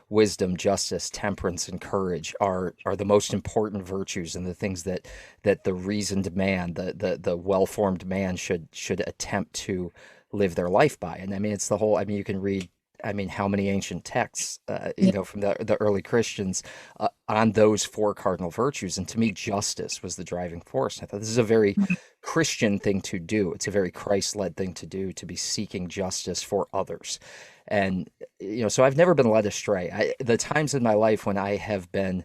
wisdom, justice, temperance, and courage are the most important virtues, and the things that the reasoned man, the well-formed man should attempt to live their life by. And I mean, it's the whole. I mean, you can read. I mean, how many ancient texts, Yeah. from the early Christians on those four cardinal virtues. And to me, justice was the driving force. I thought this is a very Christian thing to do. It's a very Christ-led thing to do, to be seeking justice for others. And, so I've never been led astray. The times in my life when I have been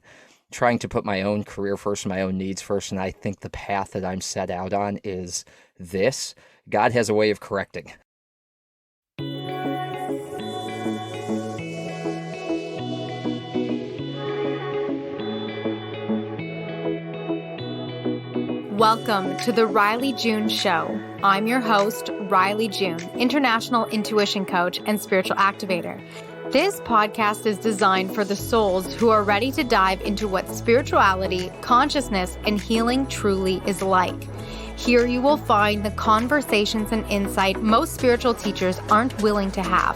trying to put my own career first and my own needs first, and I think the path that I'm set out on is this, God has a way of correcting. Welcome to the Riley June Show. I'm your host, Riley June, international intuition coach and spiritual activator. This podcast is designed for the souls who are ready to dive into what spirituality, consciousness, and healing truly is like. Here you will find the conversations and insight most spiritual teachers aren't willing to have.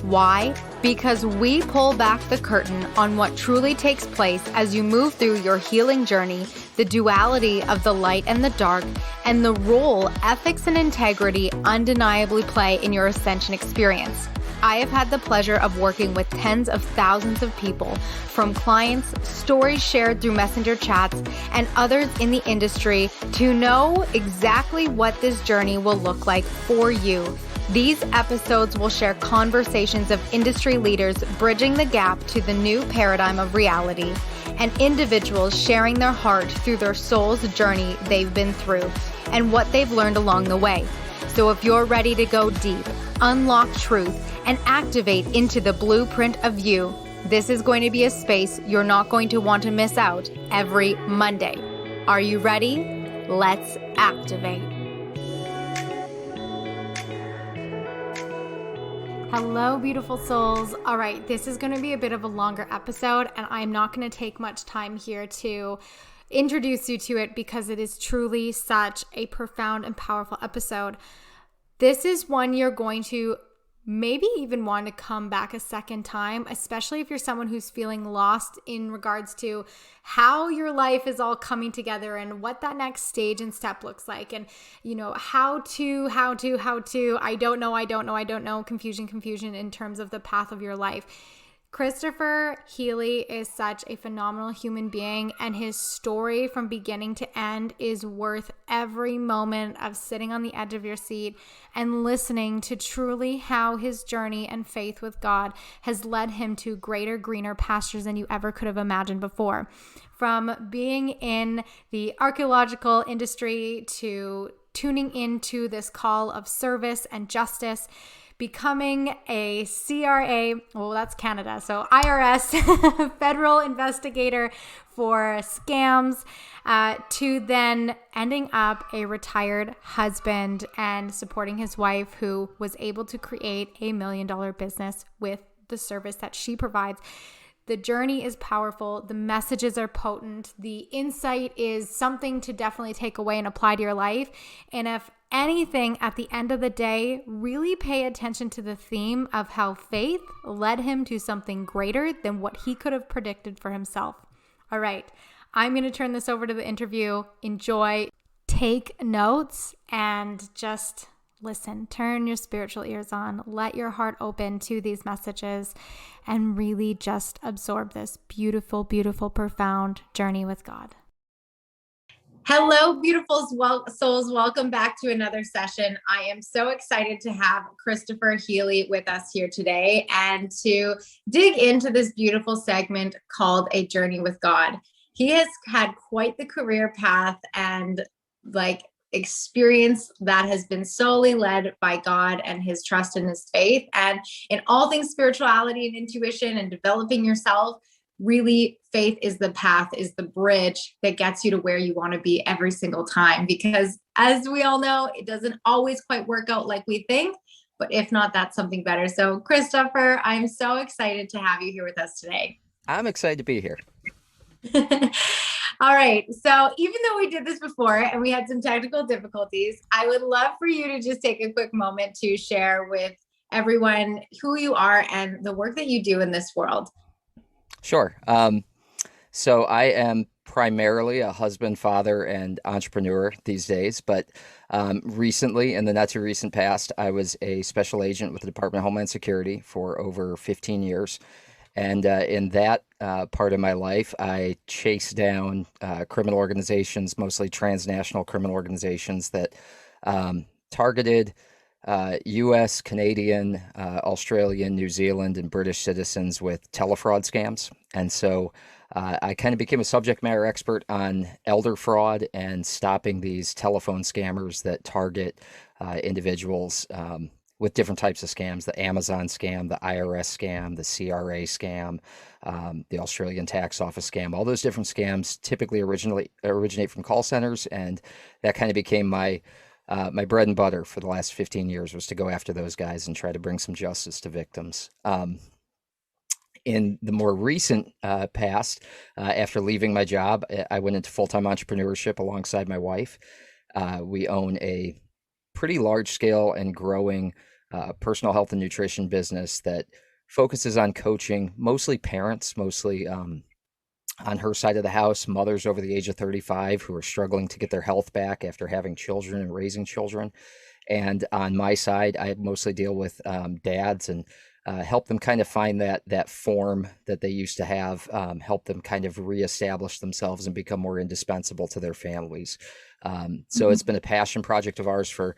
Why? Because we pull back the curtain on what truly takes place as you move through your healing journey, the duality of the light and the dark, and the role ethics and integrity undeniably play in your ascension experience. I have had the pleasure of working with tens of thousands of people, from clients, stories shared through messenger chats, and others in the industry, to know exactly what this journey will look like for you. These episodes will share conversations of industry leaders bridging the gap to the new paradigm of reality, and individuals sharing their heart through their soul's journey they've been through and what they've learned along the way. So if you're ready to go deep, unlock truth, and activate into the blueprint of you, this is going to be a space you're not going to want to miss out every Monday. Are you ready? Let's activate. Hello, beautiful souls. All right, this is going to be a bit of a longer episode, and I'm not going to take much time here to introduce you to it because it is truly such a profound and powerful episode. This is one you're going to maybe even want to come back a second time, especially if you're someone who's feeling lost in regards to how your life is all coming together and what that next stage and step looks like. And, how to, I don't know, confusion in terms of the path of your life. Kristofer Healy is such a phenomenal human being, and his story from beginning to end is worth every moment of sitting on the edge of your seat and listening to truly how his journey and faith with God has led him to greater, greener pastures than you ever could have imagined before. From being in the archaeological industry to tuning into this call of service and justice, becoming a CRA, well, that's Canada, so IRS, federal investigator for scams, to then ending up a retired husband and supporting his wife, who was able to create a $1 million business with the service that she provides. The journey is powerful. The messages are potent. The insight is something to definitely take away and apply to your life. And if anything, at the end of the day, really pay attention to the theme of how faith led him to something greater than what he could have predicted for himself. All right, I'm going to turn this over to the interview. Enjoy, take notes, and just listen. Turn your spiritual ears on. Let your heart open to these messages and really just absorb this beautiful, beautiful, profound journey with God. Hello, beautiful souls. Welcome back to another session. I am so excited to have Kristofer Healy with us here today and to dig into this beautiful segment called A Journey with God. He has had quite the career path and experience that has been solely led by God and his trust in his faith. And in all things spirituality and intuition and developing yourself, really, faith is the path, is the bridge that gets you to where you want to be every single time. Because as we all know, it doesn't always quite work out like we think, but if not, that's something better. So Kristofer, I'm so excited to have you here with us today. I'm excited to be here. All right. So even though we did this before and we had some technical difficulties, I would love for you to just take a quick moment to share with everyone who you are and the work that you do in this world. Sure. So I am primarily a husband, father, and entrepreneur these days, but recently, in the not too recent past, I was a special agent with the Department of Homeland Security for over 15 years. And in that part of my life, I chased down criminal organizations, mostly transnational criminal organizations that targeted US, Canadian, Australian, New Zealand, and British citizens with telefraud scams. And so I kind of became a subject matter expert on elder fraud and stopping these telephone scammers that target individuals with different types of scams: the Amazon scam, the IRS scam, the CRA scam, the Australian tax office scam. All those different scams typically originally originate from call centers, and that kind of became my bread and butter for the last 15 years, was to go after those guys and try to bring some justice to victims. In the more recent past, after leaving my job, I went into full-time entrepreneurship alongside my wife. We own a pretty large scale and growing personal health and nutrition business that focuses on coaching mostly parents, mostly on her side of the house, mothers over the age of 35 who are struggling to get their health back after having children and raising children. And on my side, I mostly deal with dads and help them kind of find that form that they used to have, help them kind of reestablish themselves and become more indispensable to their families. So it's been a passion project of ours for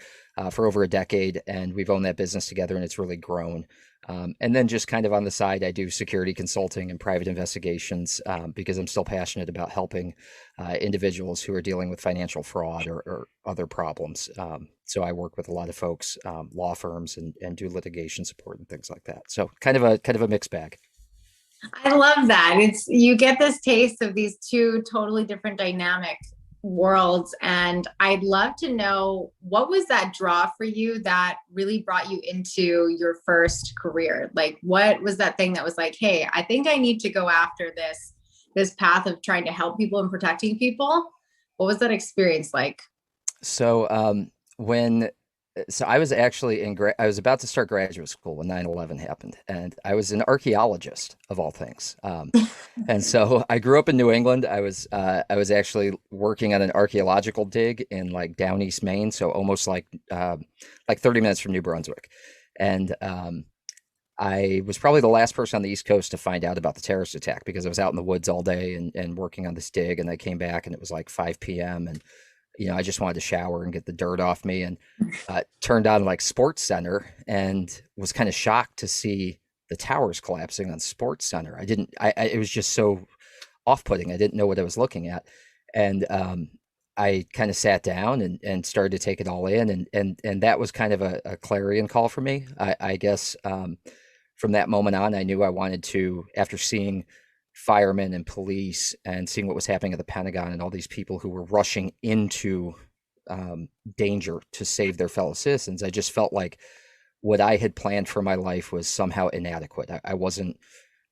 over a decade, and we've owned that business together, and it's really grown. And then just kind of on the side, I do security consulting and private investigations because I'm still passionate about helping individuals who are dealing with financial fraud or other problems. So I work with a lot of folks, law firms, and do litigation support and things like that. So kind of a mixed bag. I love that. It's you get this taste of these two totally different dynamic worlds. And I'd love to know, what was that draw for you that really brought you into your first career? Like, what was that thing that was like, hey, I think I need to go after this path of trying to help people and protecting people? What was that experience like? So when I was actually I was about to start graduate school when 9/11 happened, and I was an archaeologist of all things. And so I grew up in New England. I was actually working on an archaeological dig in like down East Maine, so almost like 30 minutes from New Brunswick. And I was probably the last person on the East Coast to find out about the terrorist attack because I was out in the woods all day and working on this dig. And I came back and it was like 5 p.m. And I just wanted to shower and get the dirt off me, and turned on like Sports Center and was kind of shocked to see the towers collapsing on Sports Center. It was just so off-putting. I didn't know what I was looking at. And I kind of sat down and started to take it all in. And that was kind of a clarion call for me. I guess from that moment on, I knew I wanted to, after seeing firemen and police and seeing what was happening at the Pentagon and all these people who were rushing into danger to save their fellow citizens, I just felt like what I had planned for my life was somehow inadequate. I wasn't.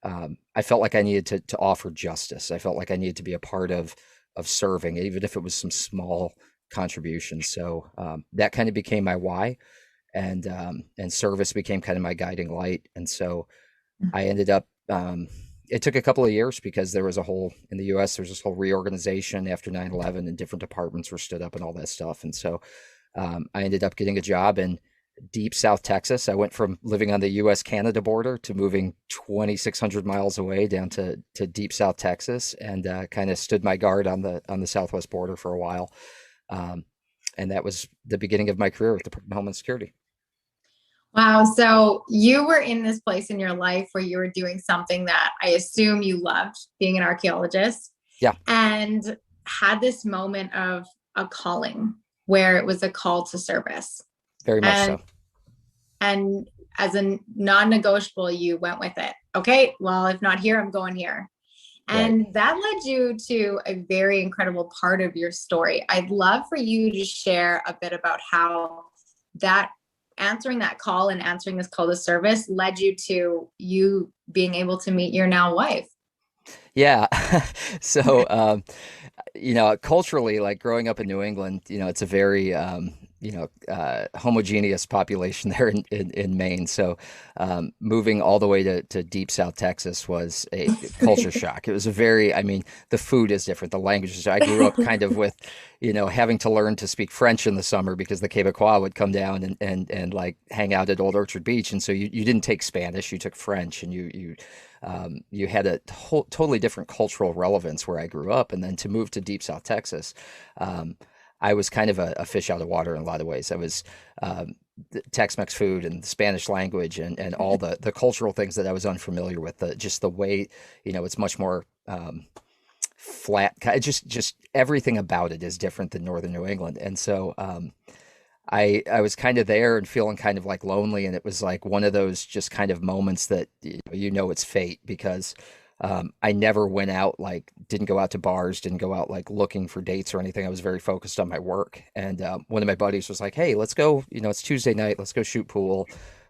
I felt like I needed to offer justice. I felt like I needed to be a part of serving, even if it was some small contribution. So that kind of became my why, and service became kind of my guiding light. And so I ended up. It took a couple of years because there was in the US, there was this whole reorganization after 9/11, and different departments were stood up and all that stuff. And so I ended up getting a job in deep South Texas. I went from living on the US Canada border to moving 2,600 miles away down to deep South Texas, and kind of stood my guard on the Southwest border for a while. And that was the beginning of my career with the Department of Homeland Security. Wow. So you were in this place in your life where you were doing something that I assume you loved, being an archaeologist, Yeah, and had this moment of a calling where it was a call to service. very much And so. and as a non-negotiable, you went with it. Okay, well, if not here, I'm going here. Right. And that led you to a very incredible part of your story. I'd love for you to share a bit about how that answering that call and answering this call to service led you to you being able to meet your now wife. Yeah. So, culturally, like growing up in New England, it's a very homogeneous population there in Maine. So moving all the way to deep South Texas was a culture shock. It was a very, I mean, the food is different, the languages. I grew up kind of with, having to learn to speak French in the summer because the Quebecois would come down and like hang out at Old Orchard Beach, and so you didn't take Spanish, you took French, and you had a totally different cultural relevance where I grew up, and then to move to deep South Texas. I was kind of a fish out of water in a lot of ways. I was the Tex-Mex food and the Spanish language and all the cultural things that I was unfamiliar with. Just the way, it's much more flat. Just everything about it is different than Northern New England. And so I was kind of there and feeling kind of like lonely. And it was like one of those just kind of moments that, it's fate, because I never went out, like didn't go out to bars, didn't go out like looking for dates or anything. I was very focused on my work. And one of my buddies was like, "Hey, let's go, it's Tuesday night, let's go shoot pool.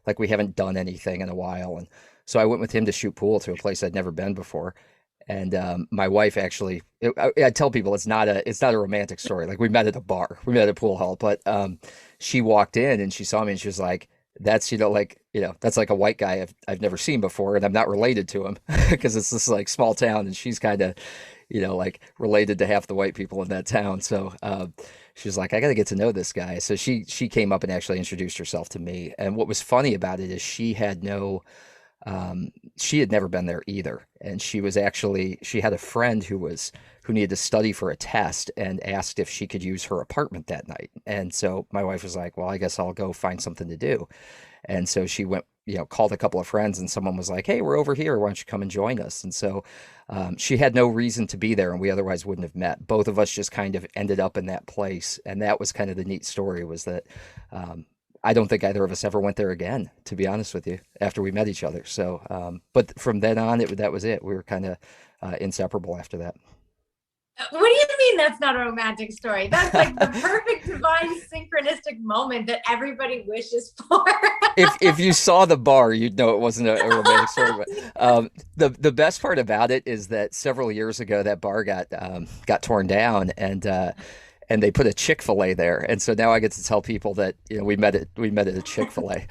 Like we haven't done anything in a while." And so I went with him to shoot pool to a place I'd never been before. And my wife actually, I tell people it's not a romantic story. Like we met at a bar, we met at a pool hall, but she walked in and she saw me and she was like, "That's, that's like a white guy I've never seen before, and I'm not related to him," because it's this like small town, and she's kind of, like related to half the white people in that town. So she was like, "I got to get to know this guy." So she came up and actually introduced herself to me. And what was funny about it is she had never been there either, and she had a friend who needed to study for a test and asked if she could use her apartment that night. And so my wife was like, "Well, I guess I'll go find something to do." And so she went, called a couple of friends, and someone was like, "Hey, we're over here. Why don't you come and join us?" And so she had no reason to be there, and we otherwise wouldn't have met. Both of us just kind of ended up in that place, and that was kind of the neat story. Was that I don't think either of us ever went there again, to be honest with you, after we met each other. So, but from then on, that was it. We were kind of inseparable after that. What do you mean that's not a romantic story? That's like the perfect divine synchronistic moment that everybody wishes for. If you saw the bar, you'd know it wasn't a romantic story. But the best part about it is that several years ago, that bar got torn down, and they put a Chick-fil-A there, and so now I get to tell people that we met at a Chick-fil-A.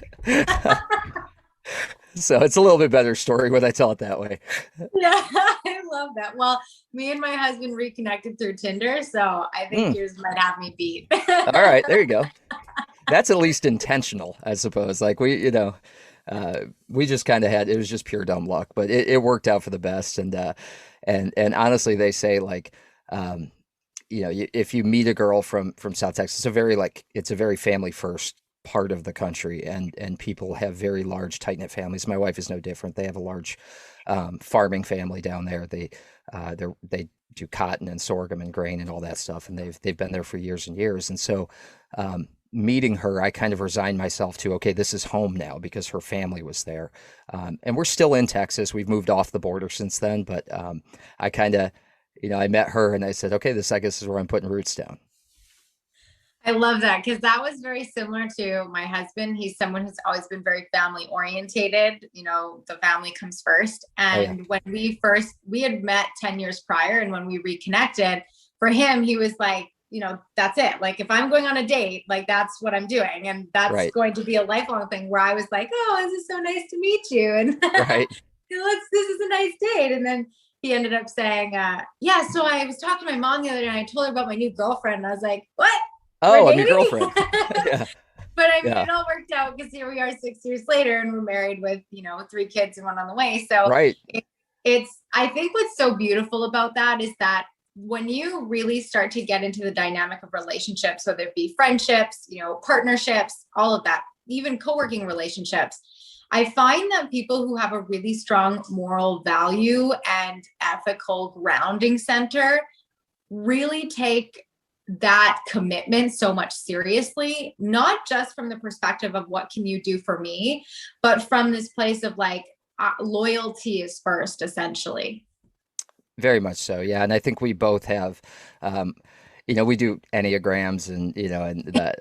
So it's a little bit better story when I tell it that way. Yeah, I love that. Well, me and my husband reconnected through Tinder, so I think yours might have me beat. All right, there you go. That's at least intentional, I suppose. Like we just kind of it was just pure dumb luck, but it worked out for the best. And honestly, they say like, if you meet a girl from South Texas, it's a very family first part of the country, and people have very large, tight knit families. My wife is no different. They have a large farming family down there. They do cotton and sorghum and grain and all that stuff, and they've been there for years and years. And so meeting her, I kind of resigned myself to, okay, this is home now, because her family was there, and we're still in Texas. We've moved off the border since then, but I kind of I met her and I said, okay, this I guess is where I'm putting roots down. I love that, because that was very similar to my husband. He's someone who's always been very family orientated. The family comes first. And when we had met 10 years prior, and when we reconnected, for him, he was like, that's it. Like, if I'm going on a date, like, that's what I'm doing. And that's going to be a lifelong thing, where I was like, "Oh, this is so nice to meet you." And right. This is a nice date. And then he ended up saying, "Yeah, so I was talking to my mom the other day, and I told her about my new girlfriend." And I was like, "What? Oh, a new girlfriend." Yeah. But I mean, it all worked out, because here we are 6 years later, and we're married with, 3 kids and one on the way. So right. I think what's so beautiful about that is that when you really start to get into the dynamic of relationships, whether it be friendships, partnerships, all of that, even co-working relationships, I find that people who have a really strong moral value and ethical grounding center really take that commitment so much seriously, not just from the perspective of what can you do for me, but from this place of like, loyalty is first, essentially. Very much so. Yeah. And I think we both have, we do Enneagrams and, and that,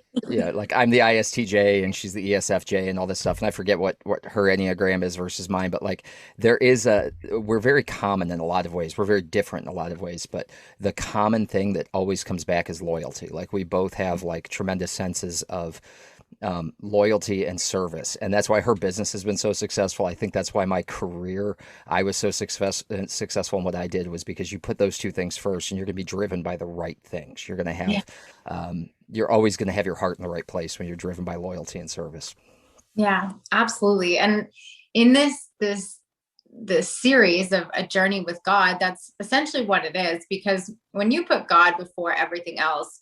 like I'm the ISTJ and she's the ESFJ and all this stuff. And I forget what her Enneagram is versus mine, but like we're very common in a lot of ways. We're very different in a lot of ways, but the common thing that always comes back is loyalty. Like we both have like tremendous senses of loyalty and service. And that's why her business has been so successful. I think that's why my career, I was so successful in what I did, was because you put those two things first and you're going to be driven by the right things. You're going to have, you're always going to have your heart in the right place when you're driven by loyalty and service. Yeah, absolutely. And in this series of A Journey with God, that's essentially what it is, because when you put God before everything else,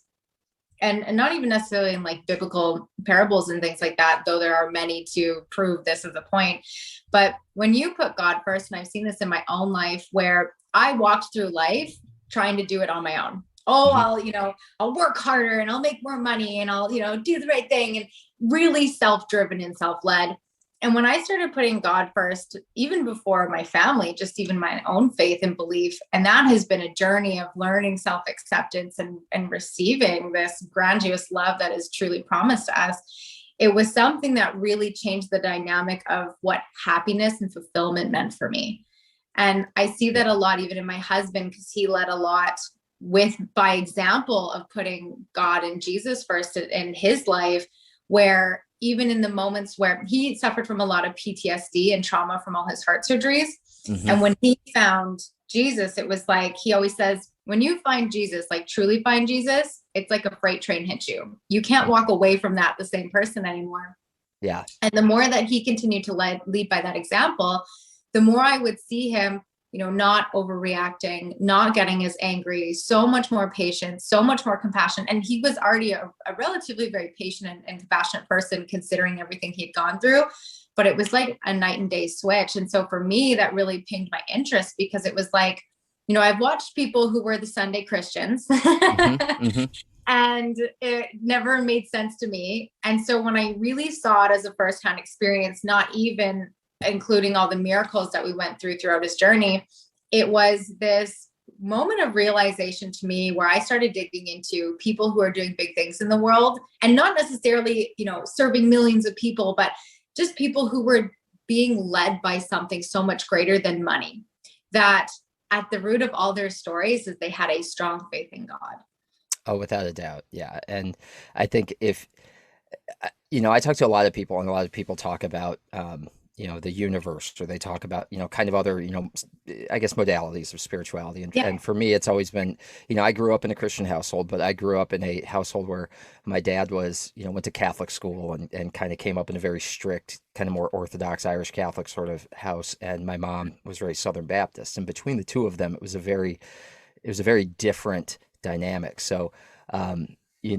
and not even necessarily in like biblical parables and things like that, though there are many to prove this as a point. But when you put God first, and I've seen this in my own life where I walked through life trying to do it on my own. I'll work harder and I'll make more money and I'll, do the right thing, and really self-driven and self-led. And when I started putting God first, even before my family, just even my own faith and belief, and that has been a journey of learning self-acceptance and receiving this grandiose love that is truly promised to us. It was something that really changed the dynamic of what happiness and fulfillment meant for me. And I see that a lot, even in my husband, because he led a lot by example of putting God and Jesus first in his life, where even in the moments where he suffered from a lot of PTSD and trauma from all his heart surgeries. Mm-hmm. And when he found Jesus, it was like, he always says, when you find Jesus, like truly find Jesus, it's like a freight train hits you. You can't walk away from that the same person anymore. Yeah. And the more that he continued to lead by that example, the more I would see him, not overreacting, not getting as angry, so much more patient, so much more compassion. And he was already a relatively very patient and compassionate person, considering everything he'd gone through. But it was like a night and day switch. And so for me, that really piqued my interest, because it was like, I've watched people who were the Sunday Christians and it never made sense to me. And so when I really saw it as a firsthand experience, not even including all the miracles that we went throughout his journey, it was this moment of realization to me where I started digging into people who are doing big things in the world, and not necessarily, serving millions of people, but just people who were being led by something so much greater than money, that at the root of all their stories is they had a strong faith in God. Oh, without a doubt. Yeah. And I think if, I talk to a lot of people, and a lot of people talk about, the universe, or they talk about, kind of other, I guess modalities of spirituality. And for me, it's always been, I grew up in a Christian household, but I grew up in a household where my dad was, went to Catholic school and kind of came up in a very strict, kind of more Orthodox Irish Catholic sort of house. And my mom was very Southern Baptist. And between the two of them, it was a very different dynamic. So,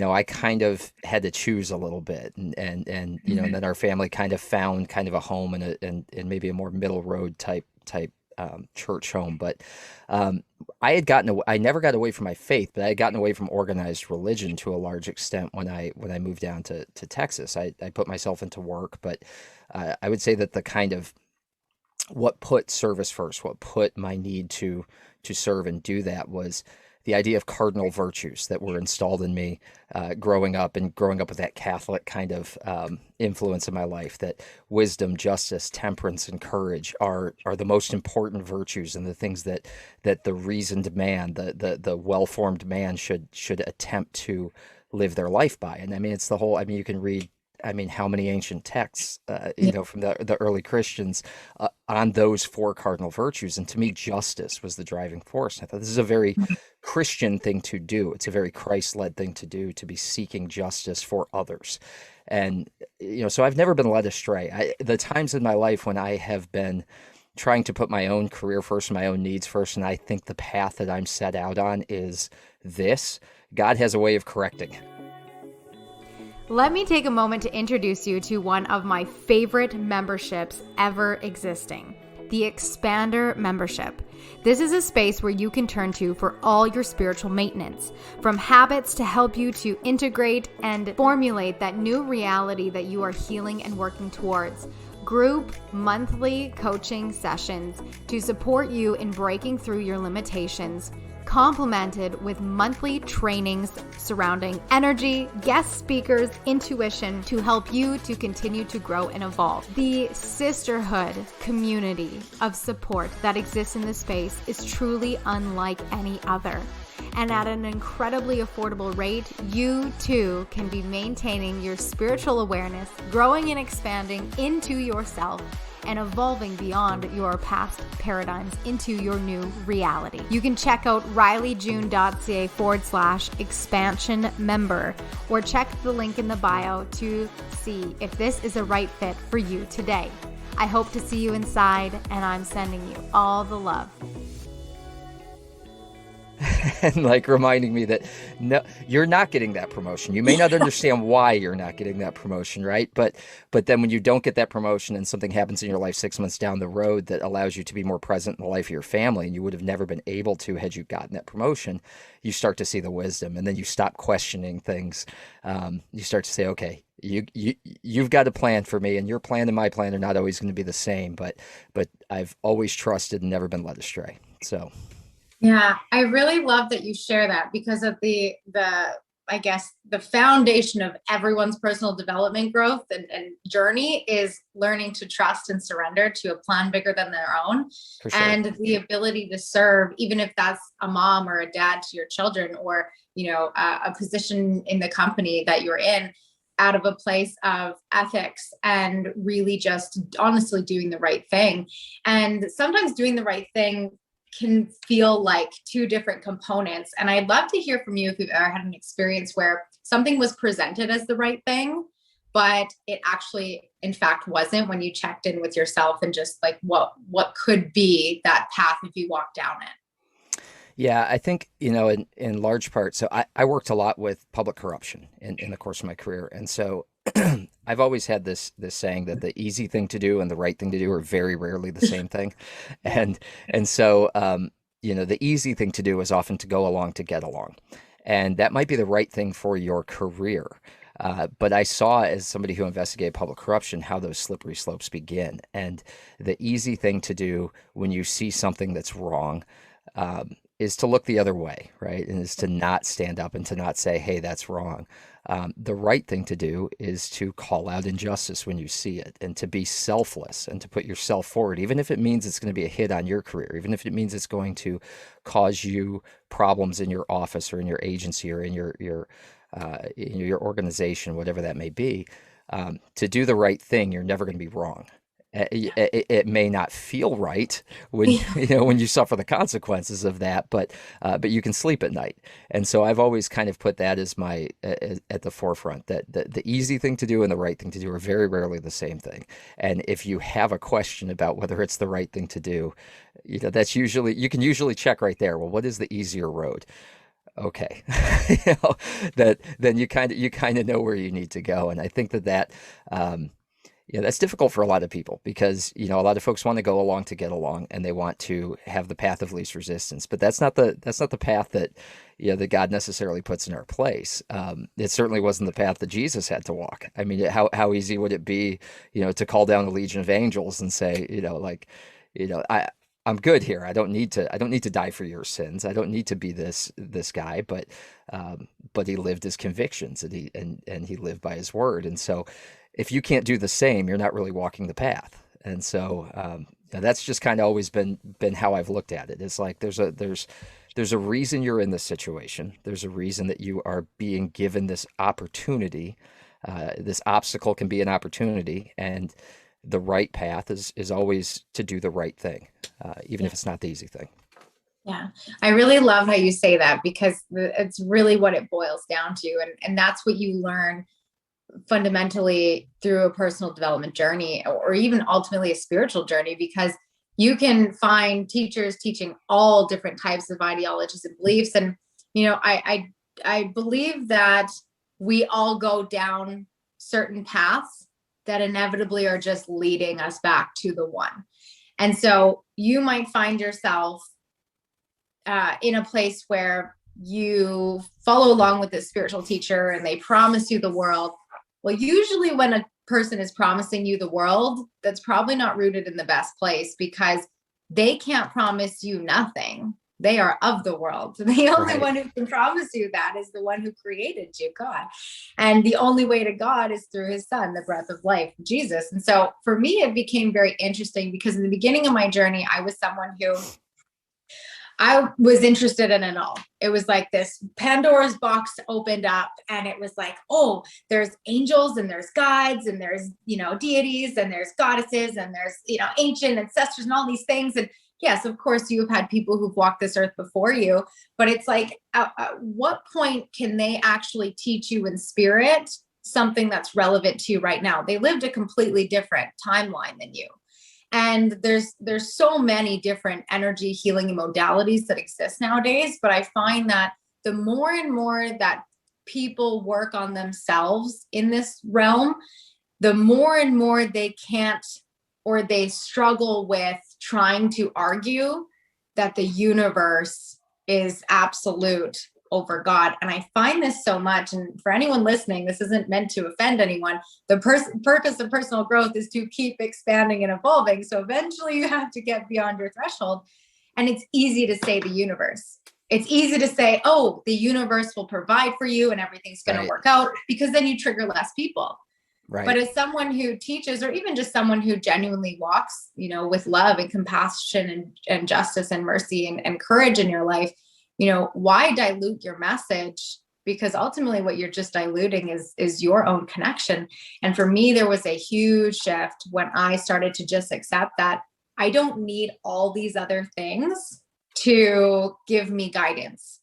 I kind of had to choose a little bit, and and then our family kind of found kind of a home and maybe a more middle road type church home. But I never got away from my faith, but I had gotten away from organized religion to a large extent when I moved down to Texas. I put myself into work, but I would say that the kind of what put service first, what put my need to serve and do that, was the idea of cardinal virtues that were installed in me growing up with that Catholic kind of influence in my life, that wisdom, justice, temperance, and courage are the most important virtues, and the things that the reasoned man, the well-formed man should attempt to live their life by. And I mean, it's the whole, you can read, how many ancient texts, from the early Christians on those four cardinal virtues. And to me, justice was the driving force. I thought this is a very Christian thing to do. It's a very Christ-led thing to do, to be seeking justice for others. And, so I've never been led astray. The times in my life when I have been trying to put my own career first and my own needs first, and I think the path that I'm set out on is this, God has a way of correcting it. Let me take a moment to introduce you to one of my favorite memberships ever existing, the Expander membership. This is a space where you can turn to for all your spiritual maintenance, from habits to help you to integrate and formulate that new reality that you are healing and working towards. Group monthly coaching sessions to support you in breaking through your limitations, complemented with monthly trainings surrounding energy, guest speakers, intuition to help you to continue to grow and evolve. The sisterhood community of support that exists in this space is truly unlike any other. And at an incredibly affordable rate, you too can be maintaining your spiritual awareness, growing and expanding into yourself, and evolving beyond your past paradigms into your new reality. You can check out rileyjune.ca/expansion member, or check the link in the bio to see if this is a right fit for you today. I hope to see you inside, and I'm sending you all the love. And like reminding me that no, you're not getting that promotion. You may not understand why you're not getting that promotion, right? But then when you don't get that promotion and something happens in your life 6 months down the road that allows you to be more present in the life of your family, and you would have never been able to had you gotten that promotion, you start to see the wisdom, and then you stop questioning things. You start to say, okay, you've got a plan for me, and your plan and my plan are not always going to be the same, but I've always trusted and never been led astray. So. Yeah, I really love that you share that, because of the I guess the foundation of everyone's personal development growth and journey is learning to trust and surrender to a plan bigger than their own. For sure. And the ability to serve, even if that's a mom or a dad to your children, or, you know, a position in the company that you're in, out of a place of ethics and really just honestly doing the right thing. And sometimes doing the right thing can feel like two different components. And I'd love to hear from you if you've ever had an experience where something was presented as the right thing, but it actually, in fact, wasn't, when you checked in with yourself and just like what could be that path if you walk down it. Yeah, I think, you know, in large part, so I worked a lot with public corruption in the course of my career. And so I've always had this saying that the easy thing to do and the right thing to do are very rarely the same thing. And so, you know, the easy thing to do is often to go along to get along. And that might be the right thing for your career. But I saw, as somebody who investigated public corruption, how those slippery slopes begin. And the easy thing to do when you see something that's wrong, is to look the other way, right? And is to not stand up and to not say, hey, that's wrong. The right thing to do is to call out injustice when you see it, and to be selfless and to put yourself forward, even if it means it's going to be a hit on your career, even if it means it's going to cause you problems in your office or in your agency or in your organization, whatever that may be. To do the right thing, you're never going to be wrong. It may not feel right when when you suffer the consequences of that, but you can sleep at night. And so I've always kind of put that as my at the forefront, that the easy thing to do and the right thing to do are very rarely the same thing. And if you have a question about whether it's the right thing to do, that's usually, you can usually check right there. Well, what is the easier road? Okay, then you kind of know where you need to go. And I think that that's difficult for a lot of people, because, a lot of folks want to go along to get along, and they want to have the path of least resistance, but that's not the path that, that God necessarily puts in our place. It certainly wasn't the path that Jesus had to walk. I mean, how easy would it be, to call down a legion of angels and say, I'm good here. I don't need to die for your sins. I don't need to be this guy, but he lived his convictions, and he lived by his word. And so if you can't do the same, you're not really walking the path. And so that's just kind of always been how I've looked at it. It's like there's a reason you're in this situation. There's a reason that you are being given this opportunity. This obstacle can be an opportunity, and the right path is always to do the right thing, even if it's not the easy thing. Yeah, I really love how you say that, because it's really what it boils down to. And that's what you learn fundamentally through a personal development journey, or even ultimately a spiritual journey, because you can find teachers teaching all different types of ideologies and beliefs. And, I believe that we all go down certain paths that inevitably are just leading us back to the one. And so you might find yourself in a place where you follow along with this spiritual teacher and they promise you the world. Well, usually when a person is promising you the world, that's probably not rooted in the best place, because they can't promise you nothing They are of the world. The only Right. one who can promise you that is the one who created you, God. And the only way to God is through his son, the breath of life, Jesus. And so for me, it became very interesting because in the beginning of my journey, I was someone who I was interested in it all. It was like this Pandora's box opened up, and it was like, oh, there's angels and there's guides and there's, deities and there's goddesses and there's, ancient ancestors and all these things. And yes, of course, you've had people who've walked this earth before you, but it's like, at what point can they actually teach you in spirit something that's relevant to you right now? They lived a completely different timeline than you. And there's so many different energy healing modalities that exist nowadays, but I find that the more and more that people work on themselves in this realm, the more and more they can't, or they struggle with trying to argue that the universe is absolute over God. And I find this so much. And for anyone listening, this isn't meant to offend anyone. The purpose of personal growth is to keep expanding and evolving. So eventually you have to get beyond your threshold. And it's easy to say the universe. It's easy to say, oh, the universe will provide for you and everything's going to Right. work out, because then you trigger less people. Right. But as someone who teaches, or even just someone who genuinely walks, with love and compassion and justice and mercy and courage in your life, why dilute your message? Because ultimately what you're just diluting is your own connection. And for me, there was a huge shift when I started to just accept that I don't need all these other things to give me guidance.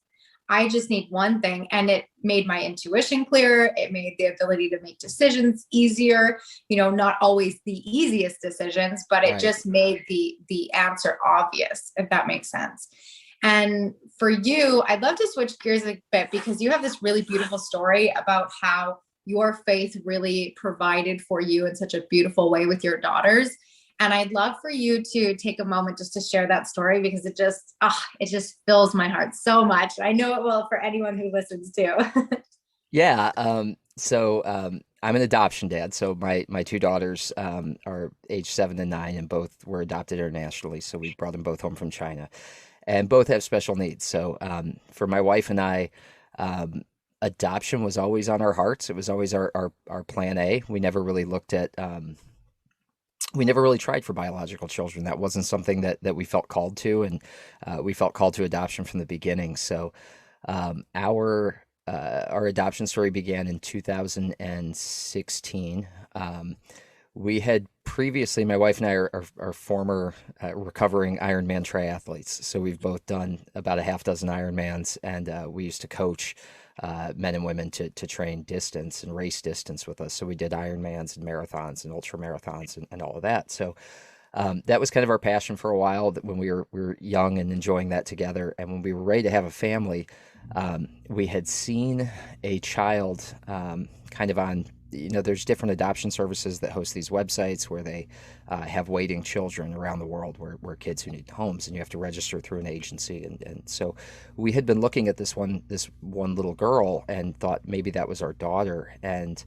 I just need one thing. And it made my intuition clearer. It made the ability to make decisions easier, not always the easiest decisions, but it Right. just made the answer obvious, if that makes sense. And for you, I'd love to switch gears a bit, because you have this really beautiful story about how your faith really provided for you in such a beautiful way with your daughters. And I'd love for you to take a moment just to share that story, because it just fills my heart so much. I know it will for anyone who listens too. Yeah. I'm an adoption dad. So my two daughters are age 7 and 9, and both were adopted internationally. So we brought them both home from China, and both have special needs. So for my wife and I, adoption was always on our hearts. It was always our plan A. We never really tried for biological children. That wasn't something that we felt called to, and we felt called to adoption from the beginning. So our adoption story began in 2016. We had previously, my wife and I are former recovering Ironman triathletes. So we've both done about a half dozen Ironmans, and we used to coach men and women to train distance and race distance with us. So we did Ironmans and marathons and ultra marathons and all of that. So that was kind of our passion for a while, that when we were young and enjoying that together. And when we were ready to have a family, we had seen a child kind of on, there's different adoption services that host these websites where they have waiting children around the world, where kids who need homes, and you have to register through an agency. And so we had been looking at this one little girl and thought maybe that was our daughter. And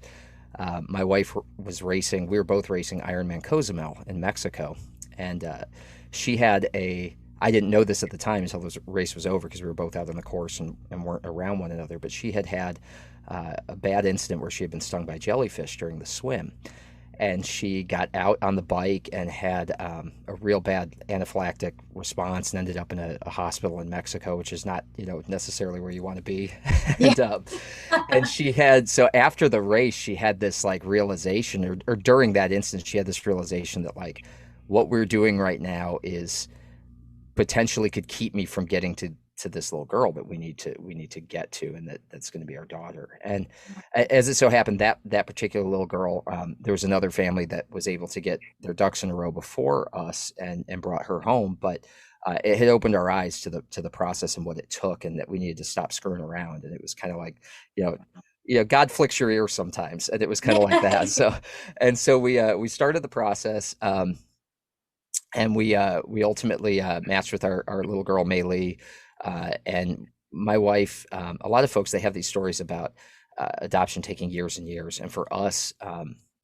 my wife was racing. We were both racing Ironman Cozumel in Mexico, and she had I didn't know this at the time until the race was over, because we were both out on the course and weren't around one another. But she had a bad incident where she had been stung by jellyfish during the swim, and she got out on the bike and had a real bad anaphylactic response and ended up in a hospital in Mexico, which is not necessarily where you want to be. and Yeah. so after the race, she had this like realization, or during that instance, she had this realization that like what we're doing right now is potentially could keep me from getting to this little girl that we need to get to, and that's going to be our daughter. And as it so happened, that particular little girl, there was another family that was able to get their ducks in a row before us and brought her home. But it had opened our eyes to the process and what it took, and that we needed to stop screwing around. And it was kind of like, God flicks your ear sometimes, and it was kind of like that. So we started the process. And we ultimately matched with our little girl Maylee, and my wife. A lot of folks, they have these stories about adoption taking years and years, and for us,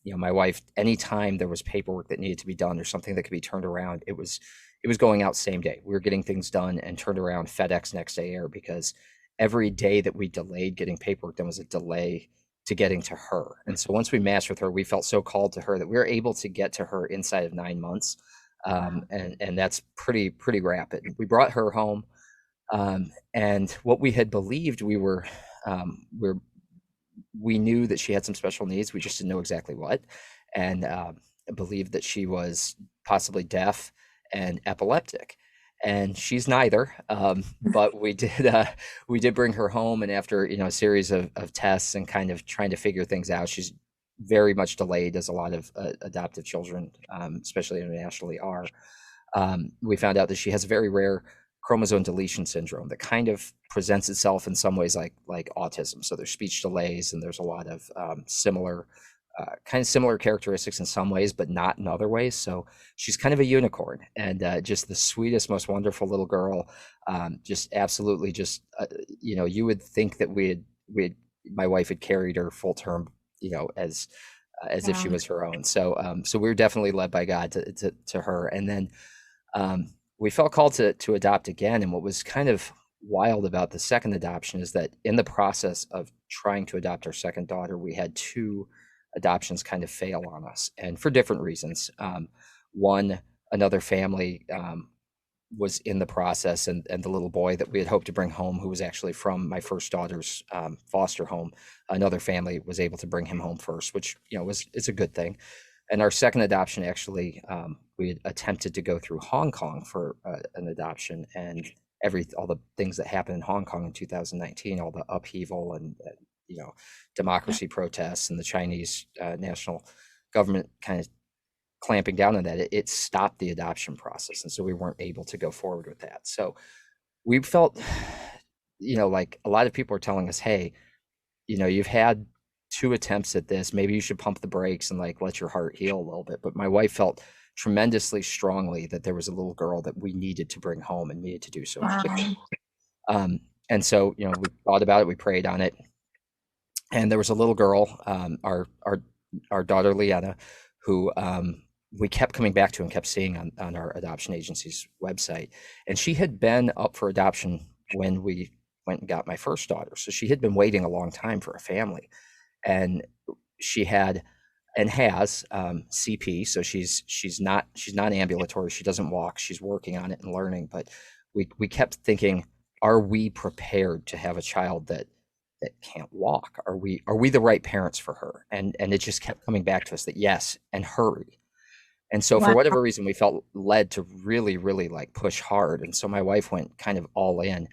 my wife, anytime there was paperwork that needed to be done or something that could be turned around, it was it was going out same day. We were getting things done and turned around FedEx next day air, because every day that we delayed getting paperwork done was a delay to getting to her. And so once we matched with her, we felt so called to her that we were able to get to her inside of 9 months. And that's pretty rapid. We brought her home. And what we had believed, we knew that she had some special needs. We just didn't know exactly what, and believed that she was possibly deaf and epileptic. And she's neither. But we did bring her home, and after a series of tests and kind of trying to figure things out, she's very much delayed, as a lot of adoptive children, especially internationally, are. We found out that she has a very rare chromosome deletion syndrome that kind of presents itself in some ways like autism. So there's speech delays, and there's a lot of similar characteristics in some ways, but not in other ways. So she's kind of a unicorn, and just the sweetest, most wonderful little girl. Just absolutely, you would think that my wife had carried her full term, as if she was her own. So we were definitely led by God to her, and then we felt called to adopt again. And what was kind of wild about the second adoption is that in the process of trying to adopt our second daughter, we had two adoptions kind of fail on us, and for different reasons. Another family was in the process, and the little boy that we had hoped to bring home, who was actually from my first daughter's foster home, another family was able to bring him home first, which it's a good thing. And our second adoption, actually, we had attempted to go through Hong Kong for an adoption, and all the things that happened in Hong Kong in 2019, all the upheaval and democracy protests, and the Chinese national government kind of clamping down on that, it stopped the adoption process, and so we weren't able to go forward with that. So we felt, like a lot of people are telling us, hey, you've had two attempts at this, maybe you should pump the brakes and let your heart heal a little bit. But my wife felt tremendously strongly that there was a little girl that we needed to bring home, and needed to do so quickly. And so we thought about it, we prayed on it, and there was a little girl, our daughter Leanna, who we kept coming back to and kept seeing on our adoption agency's website. And she had been up for adoption when we went and got my first daughter. So she had been waiting a long time for a family. And she had and has CP. So she's not ambulatory. She doesn't walk. She's working on it and learning. But we kept thinking, are we prepared to have a child that can't walk? Are we the right parents for her? And it just kept coming back to us that yes, and hurry. And so for whatever reason, we felt led to really, really push hard. And so my wife went kind of all in,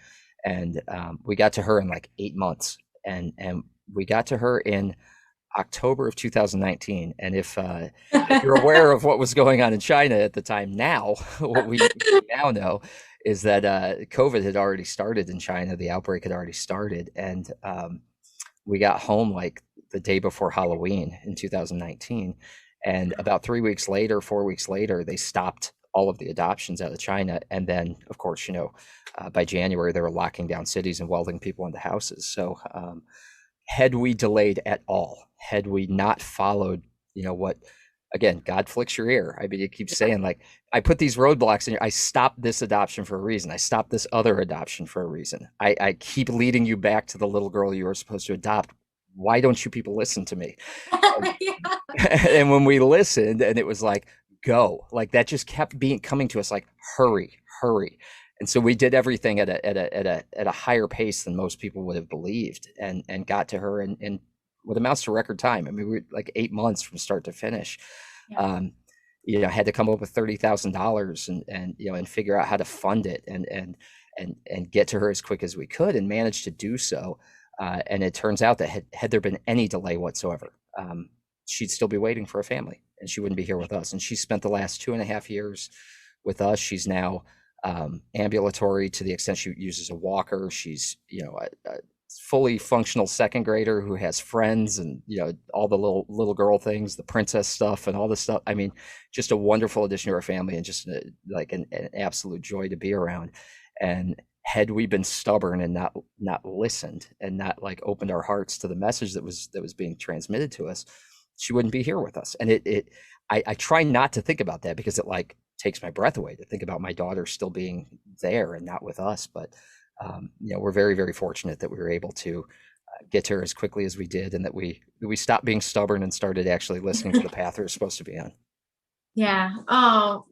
and we got to her in 8 months, and we got to her in October of 2019. And if you're aware of what was going on in China at the time, now what we now know is that COVID had already started in China. The outbreak had already started, and we got home the day before Halloween in 2019. And about 4 weeks later, they stopped all of the adoptions out of China. And then, of course, by January, they were locking down cities and welding people into houses. So had we delayed at all, had we not followed, what, again, God flicks your ear. I mean, it keeps saying I put these roadblocks in here. I stopped this adoption for a reason. I stopped this other adoption for a reason. I keep leading you back to the little girl you were supposed to adopt. Why don't you people listen to me? And when we listened, and it was go, that just kept coming to us hurry. And so we did everything at a higher pace than most people would have believed, and got to her in what amounts to record time. I mean, we were 8 months from start to finish. Yeah. Had to come up with $30,000 and figure out how to fund it and get to her as quick as we could, and managed to do so. And it turns out that had there been any delay whatsoever, she'd still be waiting for a family, and she wouldn't be here with us. And she spent the last 2.5 years with us. She's now ambulatory to the extent she uses a walker. She's a fully functional second grader who has friends, and all the little girl things, the princess stuff, and all this stuff. I mean, just a wonderful addition to our family, and just an absolute joy to be around. And had we been stubborn and not listened, and not opened our hearts to the message that was being transmitted to us, she wouldn't be here with us. And I try not to think about that, because it takes my breath away to think about my daughter still being there and not with us. But we're very, very fortunate that we were able to get to her as quickly as we did, and that we stopped being stubborn and started actually listening to the path we were supposed to be on. Yeah. Oh,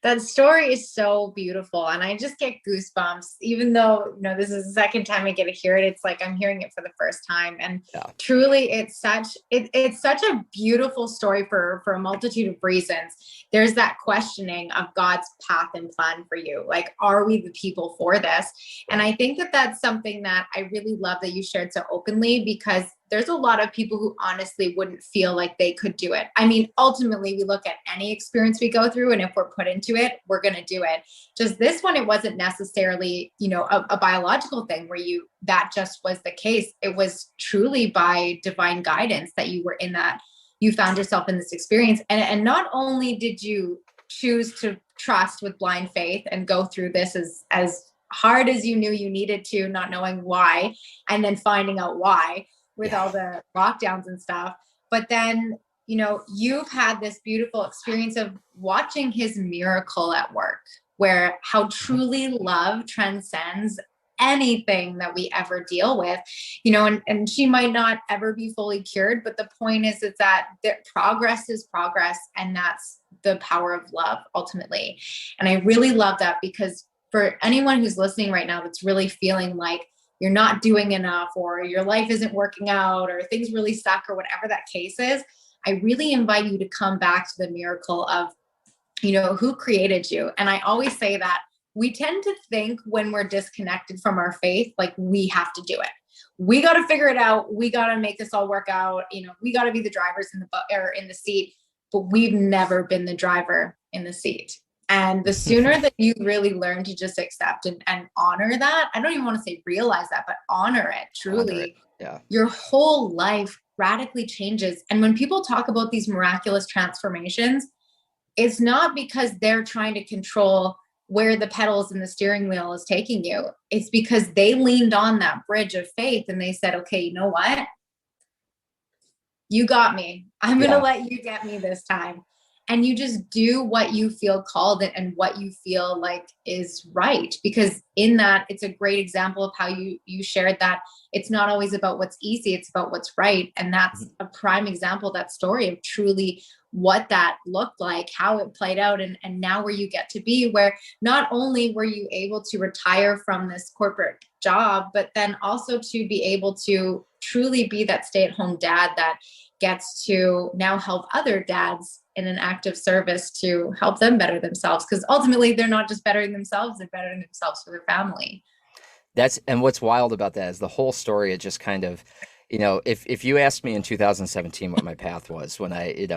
that story is so beautiful, and I just get goosebumps, even though this is the second time I get to hear it. It's like I'm hearing it for the first time, and Yeah. truly it's such a beautiful story for a multitude of reasons. There's that questioning of God's path and plan for you, like, are we the people for this? And I think that that's something that I really love that you shared so openly, because there's a lot of people who honestly wouldn't feel like they could do it. I mean, ultimately, we look at any experience we go through, and if we're put into it, we're going to do it. Just this one, it wasn't necessarily, a biological thing where that just was the case. It was truly by divine guidance that you were in that, you found yourself in this experience. And not only did you choose to trust with blind faith and go through this as hard as you knew you needed to, not knowing why, and then finding out why with all the lockdowns and stuff. But then, you've had this beautiful experience of watching his miracle at work, where how truly love transcends anything that we ever deal with, and she might not ever be fully cured, but the point is that progress is progress, and that's the power of love ultimately. And I really love that, because for anyone who's listening right now that's really feeling like you're not doing enough, or your life isn't working out, or things really suck, or whatever that case is, I really invite you to come back to the miracle of, who created you. And I always say that we tend to think when we're disconnected from our faith, like we have to do it. We got to figure it out. We got to make this all work out. We got to be the drivers in the seat, but we've never been the driver in the seat. And the sooner that you really learn to just accept and honor that, I don't even want to say realize that, but honor it truly, Honor it. Yeah. Your whole life radically changes. And when people talk about these miraculous transformations, it's not because they're trying to control where the pedals and the steering wheel is taking you. It's because they leaned on that bridge of faith and they said, okay, you know what? You got me. I'm going to let you get me this time. And you just do what you feel called and what you feel like is right. Because in that, it's a great example of how you shared that it's not always about what's easy, it's about what's right. And that's a prime example, that story of truly what that looked like, how it played out, and now where you get to be, where not only were you able to retire from this corporate job, but then also to be able to truly be that stay-at-home dad that gets to now help other dads in an act of service to help them better themselves. Because ultimately they're not just bettering themselves, they're bettering themselves for their family. And what's wild about that is the whole story. It just kind of, if you asked me in 2017 what my path was, when I,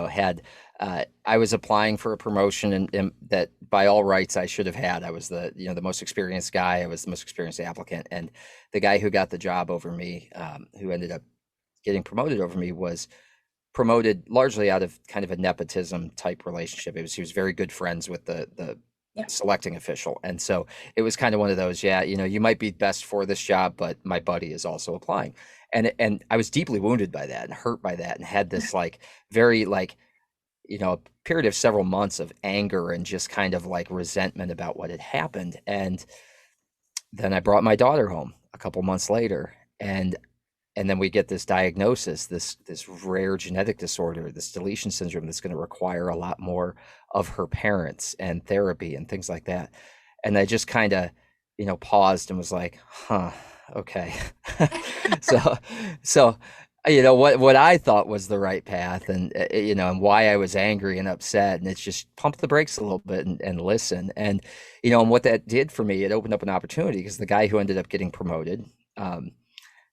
I was applying for a promotion and that by all rights I should have had. I was the most experienced guy. I was the most experienced applicant. And the guy who got the job over me, who ended up getting promoted over me, was promoted largely out of kind of a nepotism type relationship. He was very good friends with the selecting official. And so it was kind of one of those, you might be best for this job, but my buddy is also applying. And I was deeply wounded by that and hurt by that, and had this very a period of several months of anger and just kind of resentment about what had happened. And then I brought my daughter home a couple months later, and then we get this diagnosis, this rare genetic disorder, this deletion syndrome that's going to require a lot more of her parents and therapy and things like that. And I just kind of, paused and was like, okay. so, what I thought was the right path, and, and why I was angry and upset, and it's just pump the brakes a little bit and listen. And, and what that did for me, it opened up an opportunity, because the guy who ended up getting promoted,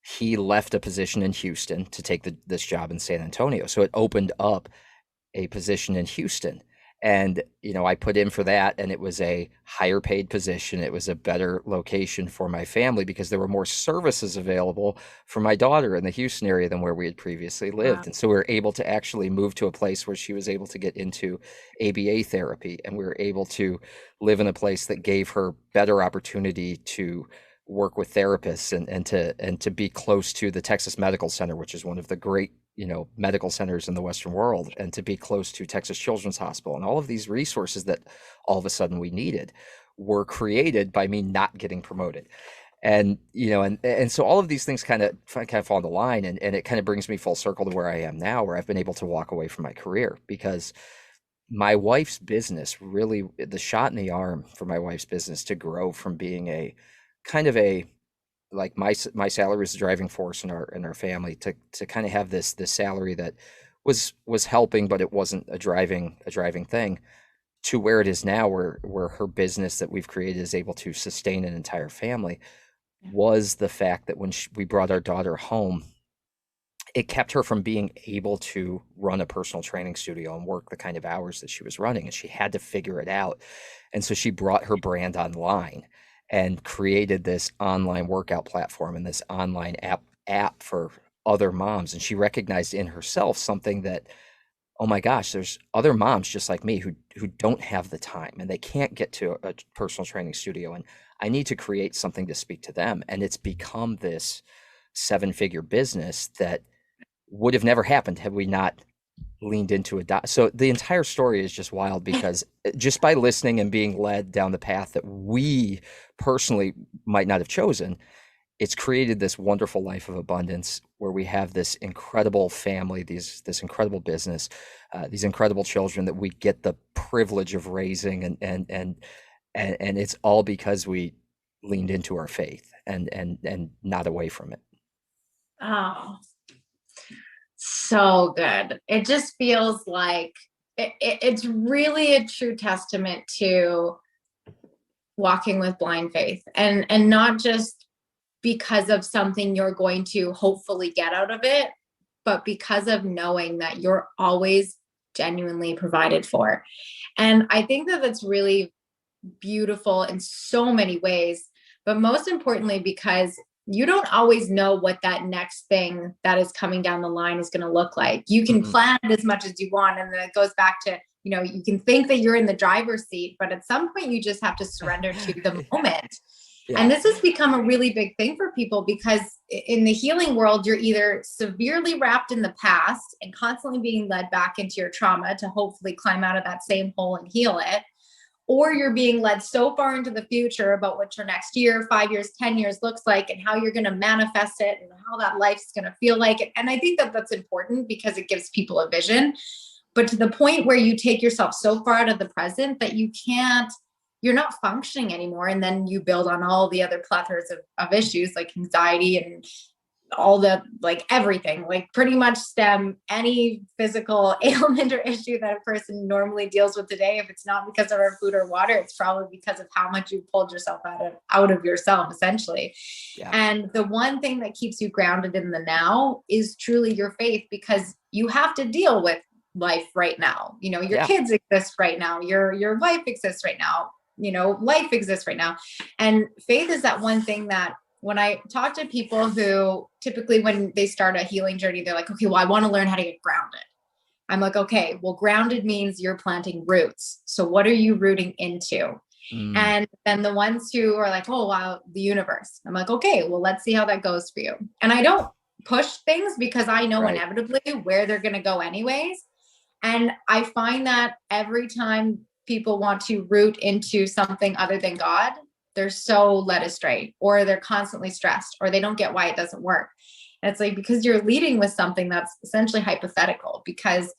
he left a position in Houston to take this job in San Antonio. So it opened up a position in Houston. And, I put in for that, and it was a higher paid position. It was a better location for my family, because there were more services available for my daughter in the Houston area than where we had previously lived. Wow. And so we were able to actually move to a place where she was able to get into ABA therapy. And we were able to live in a place that gave her better opportunity to work with therapists and to be close to the Texas Medical Center, which is one of the great medical centers in the Western world, and to be close to Texas Children's Hospital, and all of these resources that all of a sudden we needed were created by me not getting promoted. And and so all of these things kind of fall into line, and it kind of brings me full circle to where I am now, where I've been able to walk away from my career, because my wife's business really, the shot in the arm for my wife's business to grow from being a kind of a, like, my salary was the driving force in our family, to kind of have this salary that was helping, but it wasn't a driving thing, to where it is now, where her business that we've created is able to sustain an entire family, was the fact that when we brought our daughter home, it kept her from being able to run a personal training studio and work the kind of hours that she was running, and she had to figure it out. And so she brought her brand online and created this online workout platform and this online app for other moms. And she recognized in herself something that, oh my gosh, there's other moms just like me who don't have the time, and they can't get to a personal training studio, and I need to create something to speak to them. And it's become this 7-figure business that would have never happened had we not leaned into it. So the entire story is just wild, because just by listening and being led down the path that we personally might not have chosen, it's created this wonderful life of abundance, where we have this incredible family, this incredible business, these incredible children that we get the privilege of raising, and it's all because we leaned into our faith and not away from it. Oh, so good. It just feels like it's really a true testament to walking with blind faith, and not just because of something you're going to hopefully get out of it, but because of knowing that you're always genuinely provided for. And I think that that's really beautiful in so many ways, but most importantly, because you don't always know what that next thing that is coming down the line is going to look like. You can plan as much as you want. And then it goes back to, you can think that you're in the driver's seat, but at some point you just have to surrender to the moment. Yeah. And this has become a really big thing for people, because in the healing world, you're either severely wrapped in the past and constantly being led back into your trauma to hopefully climb out of that same hole and heal it, or you're being led so far into the future about what your next year, 5 years, 10 years looks like, and how you're going to manifest it and how that life's going to feel like. And I think that that's important, because it gives people a vision, but to the point where you take yourself so far out of the present that you're not functioning anymore. And then you build on all the other plethoras of issues like anxiety and all the, like, everything, like pretty much stem any physical ailment or issue that a person normally deals with today. If it's not because of our food or water, it's probably because of how much you pulled yourself out of yourself, essentially. Yeah. And the one thing that keeps you grounded in the now is truly your faith, because you have to deal with life right now. Your kids exist right now. Your wife exists right now. Life exists right now. And faith is that one thing that, when I talk to people who typically, when they start a healing journey, they're like, okay, well, I want to learn how to get grounded. I'm like, okay, well, grounded means you're planting roots. So what are you rooting into? And then the ones who are like, oh, wow, the universe. I'm like, okay, well, let's see how that goes for you. And I don't push things, because I know inevitably where they're going to go anyways. And I find that every time people want to root into something other than God, they're so led astray, or they're constantly stressed, or they don't get why it doesn't work. And it's like, because you're leading with something that's essentially hypothetical, because,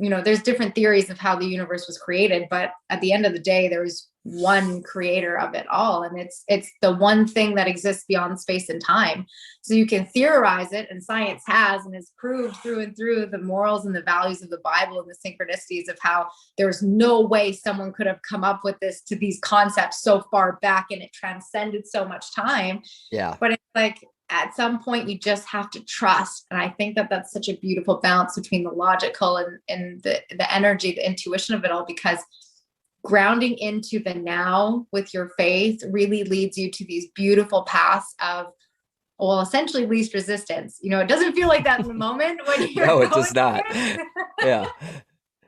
there's different theories of how the universe was created, but at the end of the day, there's one creator of it all. And it's the one thing that exists beyond space and time. So you can theorize it, and science has and has proved through and through the morals and the values of the Bible and the synchronicities of how there's no way someone could have come up with these concepts so far back, and it transcended so much time. Yeah. But it's like, at some point you just have to trust. And I think that that's such a beautiful balance between the logical and the energy, the intuition of it all, because grounding into the now with your faith really leads you to these beautiful paths of, well, essentially least resistance. It doesn't feel like that in the moment when you're no, it does not. Yeah.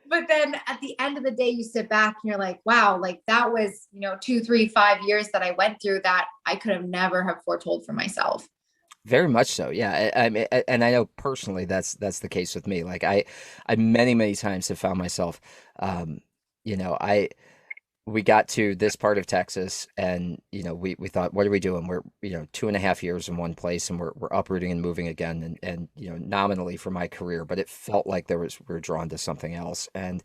But then at the end of the day, you sit back and you're like, wow, like that was, 2, 3, 5 years that I went through that I could have never have foretold for myself. Very much so. Yeah. mean, and I know personally that's the case with me. Like I many, many times have found myself, um, I we got to this part of Texas and we thought, what are we doing? We're 2.5 years in one place and we're uprooting and moving again and nominally for my career, but it felt like we were drawn to something else. And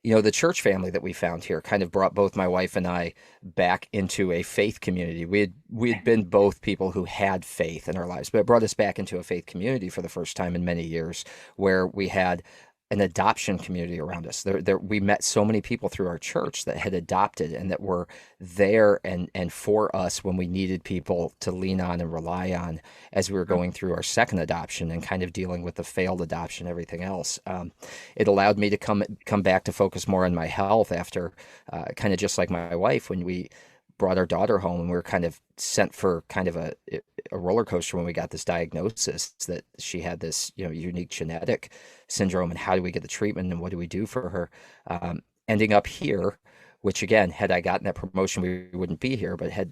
the church family that we found here kind of brought both my wife and I back into a faith community. We had been both people who had faith in our lives, but it brought us back into a faith community for the first time in many years, where we had an adoption community around us. We met so many people through our church that had adopted and that were there and for us when we needed people to lean on and rely on as we were going through our second adoption and kind of dealing with the failed adoption, everything else. It allowed me to come back to focus more on my health after, kind of just like my wife, when we brought our daughter home and we were kind of sent for kind of a roller coaster when we got this diagnosis that she had this unique genetic syndrome, and how do we get the treatment and what do we do for her. Ending up here, which again, had I gotten that promotion, we wouldn't be here, but had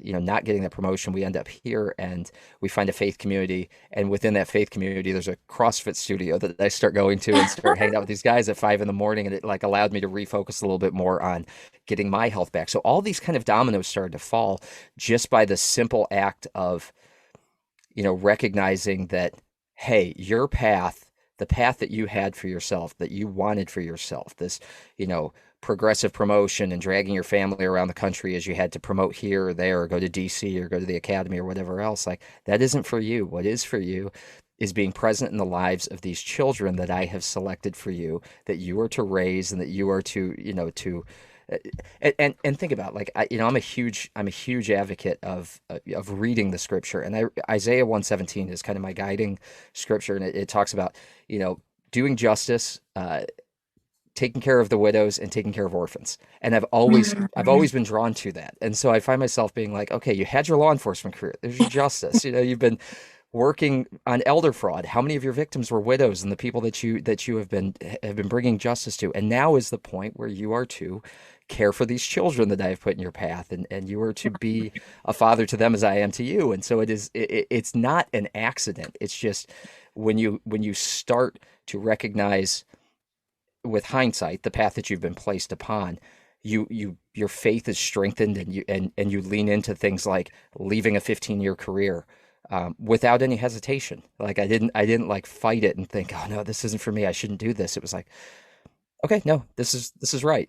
not getting that promotion, we end up here and we find a faith community, and within that faith community there's a CrossFit studio that I start going to and start hanging out with these guys at 5 in the morning, and it like allowed me to refocus a little bit more on getting my health back. So all these kind of dominoes started to fall just by the simple act of recognizing that, hey, your path, the path that you had for yourself, that you wanted for yourself, this, progressive promotion and dragging your family around the country as you had to promote here or there or go to DC or go to the academy or whatever else, like that isn't for you. What is for you is being present in the lives of these children that I have selected for you, that you are to raise and that you are to, and think about, like, I'm a huge advocate of reading the scripture, and Isaiah 117 is kind of my guiding scripture, and it talks about doing justice, taking care of the widows and taking care of orphans. And I've always been drawn to that. And so I find myself being like, okay, you had your law enforcement career. There's your justice. You've been working on elder fraud. How many of your victims were widows and the people that you have been bringing justice to? And now is the point where you are to care for these children that I have put in your path, and you are to be a father to them as I am to you. And so it's not an accident. It's just when you start to recognize with hindsight the path that you've been placed upon, your faith is strengthened, and you lean into things like leaving a 15-year career, without any hesitation. Like I didn't like fight it and think, oh no, this isn't for me, I shouldn't do this. It was like, okay, no, this is right.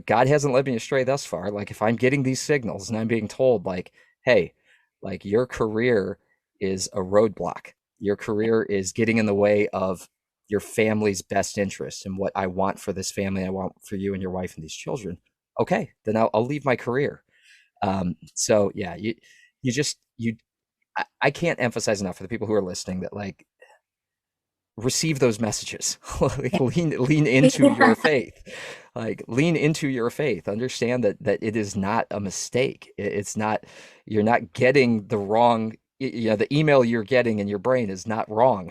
God hasn't led me astray thus far. Like if I'm getting these signals and I'm being told like, hey, like your career is a roadblock. Your career is getting in the way of your family's best interest and what I want for this family, I want for you and your wife and these children. Okay, then I'll leave my career. So yeah, I can't emphasize enough for the people who are listening that like receive those messages. Like lean into your faith. Like lean into your faith. Understand that it is not a mistake. It's not, you're not getting the wrong, the email you're getting in your brain is not wrong.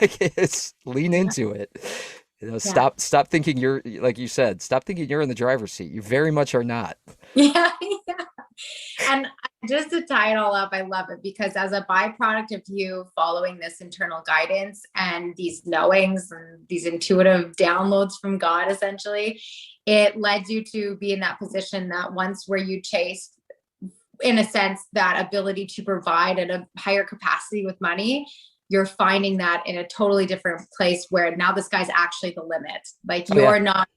Like, it's lean into it. Yeah. Stop thinking you're, like you said, stop thinking you're in the driver's seat. You very much are not. Yeah. Yeah. And just to tie it all up, I love it because as a byproduct of you following this internal guidance and these knowings and these intuitive downloads from God, essentially, it led you to be in that position that once where you chased, in a sense, that ability to provide at a higher capacity with money. You're finding that in a totally different place where now the sky's actually the limit. Like Oh yeah, you're not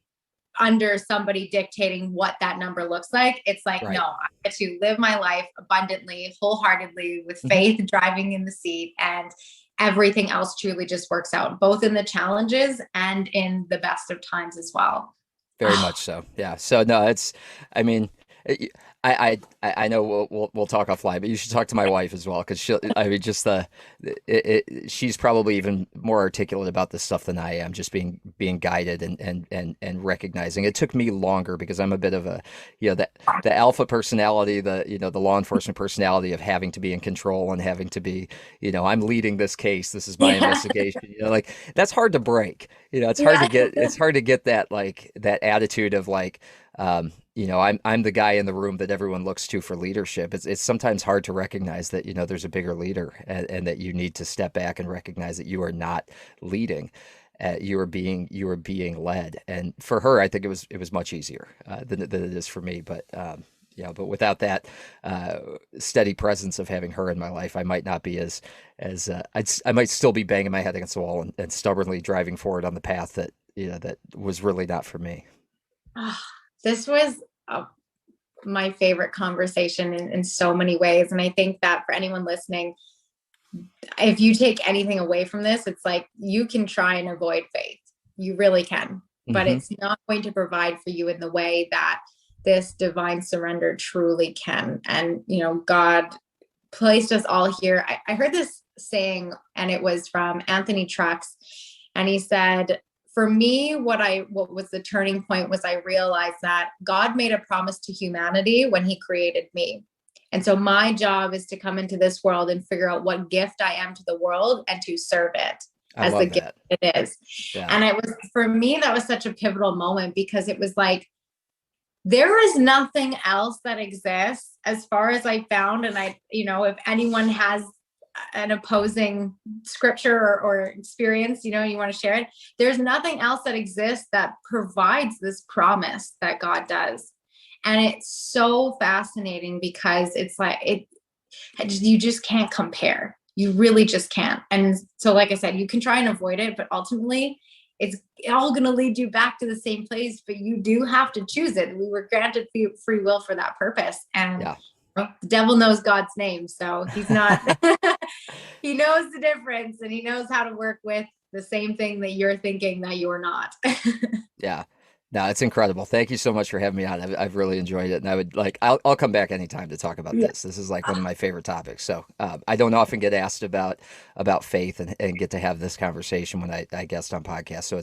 under somebody dictating what that number looks like. It's like, no, right. I get to live my life abundantly, wholeheartedly, with Mhm. faith driving in the seat, and everything else truly just works out, both in the challenges and in the best of times as well. Very much so. Yeah. So no, I mean, it- I know we'll talk offline, but you should talk to my wife as well because I mean, just she's probably even more articulate about this stuff than I am. Just being guided and recognizing. It took me longer because I'm a bit of a, the alpha personality, the law enforcement personality of having to be in control and having to be, I'm leading this case. This is my Yeah. investigation. Like that's hard to break. It's hard to Yeah. get that like that attitude of like, I'm the guy in the room that everyone looks to for leadership. It's sometimes hard to recognize that, there's a bigger leader, and that you need to step back and recognize that you are not leading. You are being led. And for her, I think it was much easier than it is for me. But without that steady presence of having her in my life, I might not be I might still be banging my head against the wall and stubbornly driving forward on the path that was really not for me. Ah, this was my favorite conversation in so many ways. And I think that for anyone listening, if you take anything away from this, it's like you can try and avoid faith. You really can, but Hmm. it's not going to provide for you in the way that this divine surrender truly can. And, God placed us all here. I heard this saying, and it was from Anthony Trucks. And he said, for me, what was the turning point was I realized that God made a promise to humanity when he created me. And so my job is to come into this world and figure out what gift I am to the world and to serve it I as the love gift that. it is. Yeah. And it was, for me, that was such a pivotal moment, because it was like, there is nothing else that exists as far as I found. And if anyone has an opposing scripture or experience, you want to share it, there's nothing else that exists that provides this promise that God does. And it's so fascinating because it's like, you just can't compare. You really just can't. And so, like I said, you can try and avoid it, but ultimately it's all going to lead you back to the same place, but you do have to choose it. We were granted free will for that purpose. And Yeah. the devil knows God's name. So he's not, he knows the difference, and he knows how to work with the same thing that you're thinking that you're not. Yeah. No, it's incredible. Thank you so much for having me on. I've really enjoyed it, and I'll come back anytime to talk about Yeah. this. This is like one of my favorite topics. So I don't often get asked about faith and get to have this conversation when I guest on podcasts. So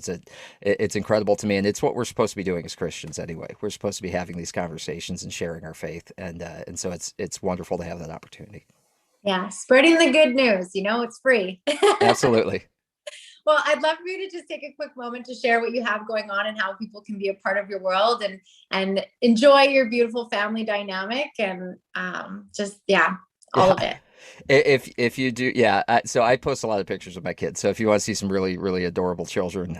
it's incredible to me, and it's what we're supposed to be doing as Christians anyway. We're supposed to be having these conversations and sharing our faith, and so it's wonderful to have that opportunity. Yeah. Spreading the good news, it's free. Absolutely. Well, I'd love for you to just take a quick moment to share what you have going on and how people can be a part of your world and enjoy your beautiful family dynamic, and all of it. If you do, yeah. So I post a lot of pictures of my kids. So if you want to see some really, really adorable children,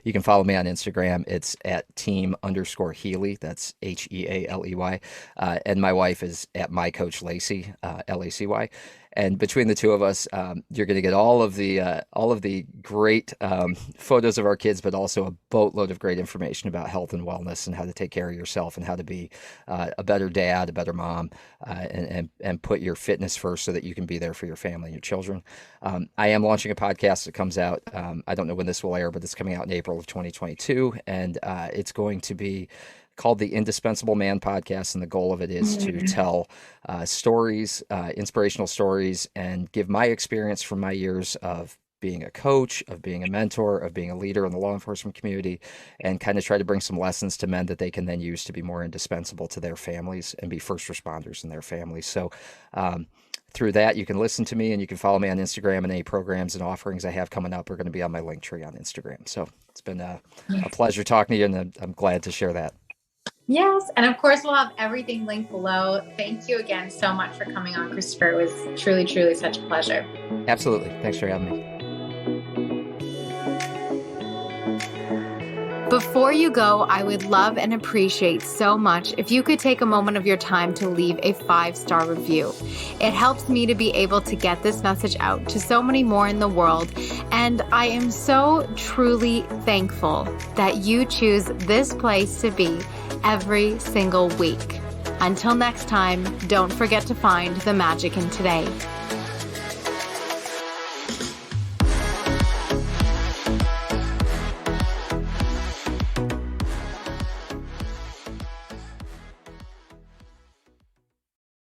you can follow me on Instagram. It's at team_Healy. That's Healey. And my wife is at my coach Lacey, Lacy. And between the two of us, you're going to get all of the great photos of our kids, but also a boatload of great information about health and wellness and how to take care of yourself and how to be a better dad, a better mom, and put your fitness first so that you can be there for your family and your children. I am launching a podcast that comes out. I don't know when this will air, but it's coming out in April of 2022, and it's going to be called the Indispensable Man Podcast, and the goal of it is to tell stories, inspirational stories, and give my experience from my years of being a coach, of being a mentor, of being a leader in the law enforcement community, and kind of try to bring some lessons to men that they can then use to be more indispensable to their families and be first responders in their families. So through that, you can listen to me and you can follow me on Instagram, and any programs and offerings I have coming up are going to be on my link tree on Instagram. So it's been a pleasure talking to you, and I'm glad to share that. Yes. And of course, we'll have everything linked below. Thank you again so much for coming on, Kristofer. It was truly, truly such a pleasure. Absolutely. Thanks for having me. Before you go, I would love and appreciate so much if you could take a moment of your time to leave a 5-star review. It helps me to be able to get this message out to so many more in the world, and I am so truly thankful that you choose this place to be every single week. Until next time, don't forget to find the magic in today.